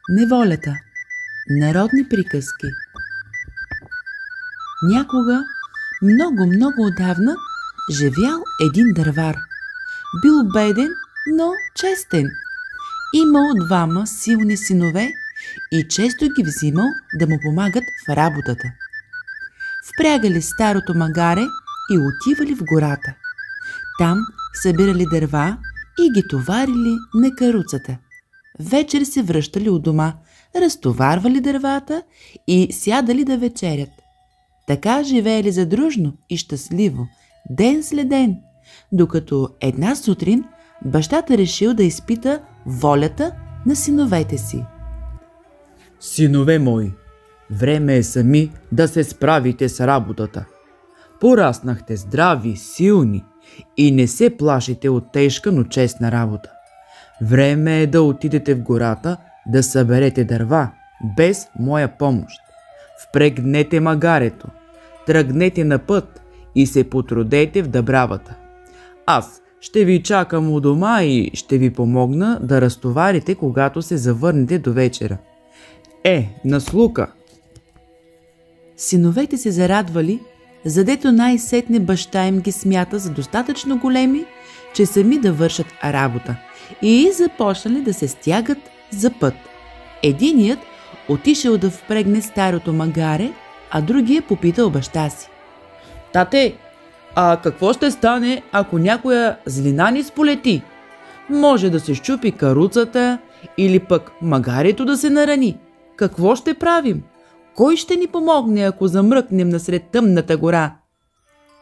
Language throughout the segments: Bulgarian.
Неволята. Народни приказки. Някога, много отдавна, живял един дървар. Бил беден, но честен. Имал двама силни синове и често ги взимал да му помагат в работата. Впрягали старото магаре и отивали в гората. Там събирали дърва и ги товарили на каруцата. Вечер се връщали у дома, разтоварвали дървата и сядали да вечерят. Така живеели задружно и щастливо, ден след ден, докато една сутрин бащата решил да изпита волята на синовете си. Синове мои, време е сами да се справите с работата. Пораснахте здрави, силни и не се плашите от тежка, но честна работа. Време е да отидете в гората да съберете дърва, без моя помощ. Впрегнете магарето, тръгнете на път и се потрудете в дъбравата. Аз ще ви чакам у дома и ще ви помогна да разтоварите, когато се завърнете до вечера. Наслука! Синовете се зарадвали, задето най-сетне баща им ги смята за достатъчно големи, че сами да вършат работа, и започнали да се стягат за път. Единият отишъл да впрегне старото магаре, а другия попитал баща си: Тате, а какво ще стане, ако някоя злина ни сполети? Може да се щупи каруцата или пък магарето да се нарани. Какво ще правим? Кой ще ни помогне, ако замръкнем насред тъмната гора?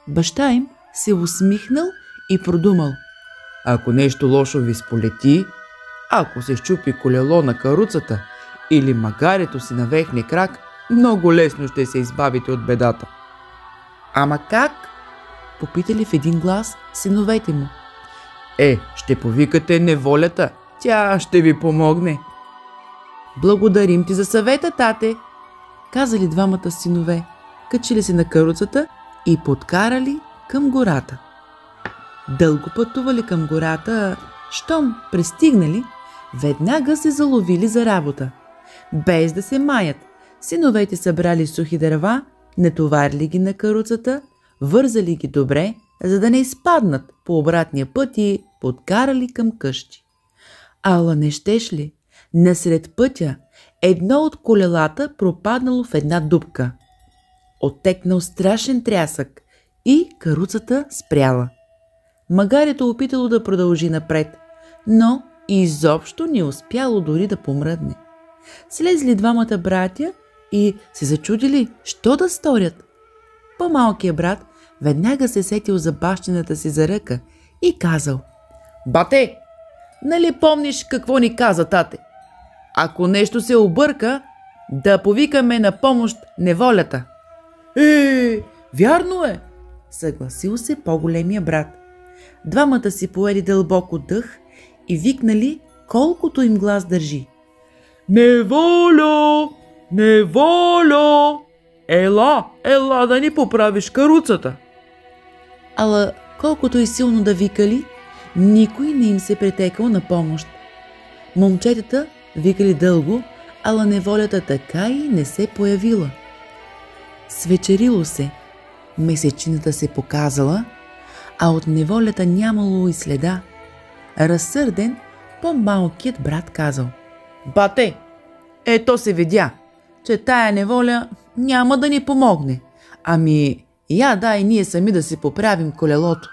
Баща им се усмихнал и продумал: Ако нещо лошо ви сполети, ако се щупи колело на каруцата или магарето си навехне крак, много лесно ще се избавите от бедата. Ама как? Попитали в един глас синовете му. Ще повикате неволята, тя ще ви помогне. Благодарим ти за съвета, тате, казали двамата синове, качили се на каруцата и подкарали към гората. Дълго пътували към гората, щом пристигнали, веднага се заловили за работа. Без да се маят, синовете събрали сухи дърва, натоварили ги на каруцата, вързали ги добре, за да не изпаднат по обратния път и подкарали към къщи. Ала не щеш ли? Насред пътя едно от колелата пропаднало в една дупка. Оттекнал страшен трясък и каруцата спряла. Магарето опитало да продължи напред, но изобщо не успяло дори да помръдне. Слезли двамата братя и се зачудили що да сторят. По-малкият брат веднага се сетил за бащината си за ръка и казал: Бате, нали помниш какво ни каза тате? Ако нещо се обърка, да повикаме на помощ неволята. Вярно е, съгласил се по-големия брат. Двамата си поели дълбоко дъх и викнали колкото им глас държи: Неволя! Неволя! Ела да ни поправиш каруцата! Ала колкото и силно да викали, никой не им се претекал на помощ. Момчетата викали дълго, ала неволята така и не се появила. Свечерило се, месечината се показала, а от неволята нямало и следа. Разсърден, по-малкият брат казал: Бате, ето се видя, че тая неволя няма да ни помогне. Ами, дай ние сами да си поправим колелото.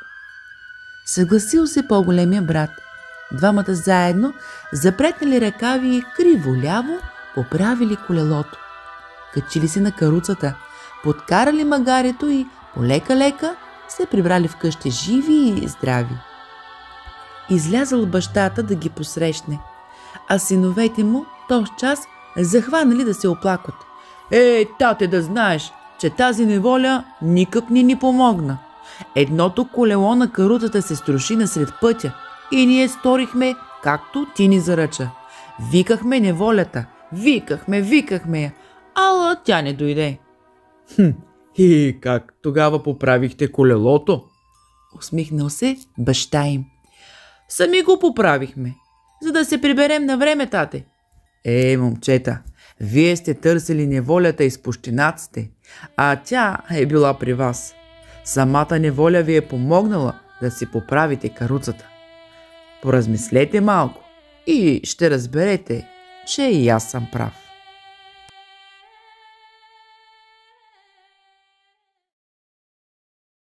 Съгласил се по-големия брат. Двамата заедно запретнали ръкави и криво-ляво поправили колелото. Качили се на каруцата, подкарали магарето и полека-лека се прибрали вкъщи живи и здрави. Излязъл бащата да ги посрещне, а синовете му тоз час захванали да се оплакват: Тате, да знаеш, че тази неволя никак не ни помогна. Едното колело на каруцата се струши насред пътя и ние сторихме както ти ни заръча. Викахме неволята, викахме я, ала тя не дойде. И как тогава поправихте колелото? Усмихнал се баща им. Сами го поправихме, за да се приберем на време, тате. Момчета, вие сте търсили неволята из пущинаците, а тя е била при вас. Самата неволя ви е помогнала да си поправите каруцата. Поразмислете малко и ще разберете, че и аз съм прав.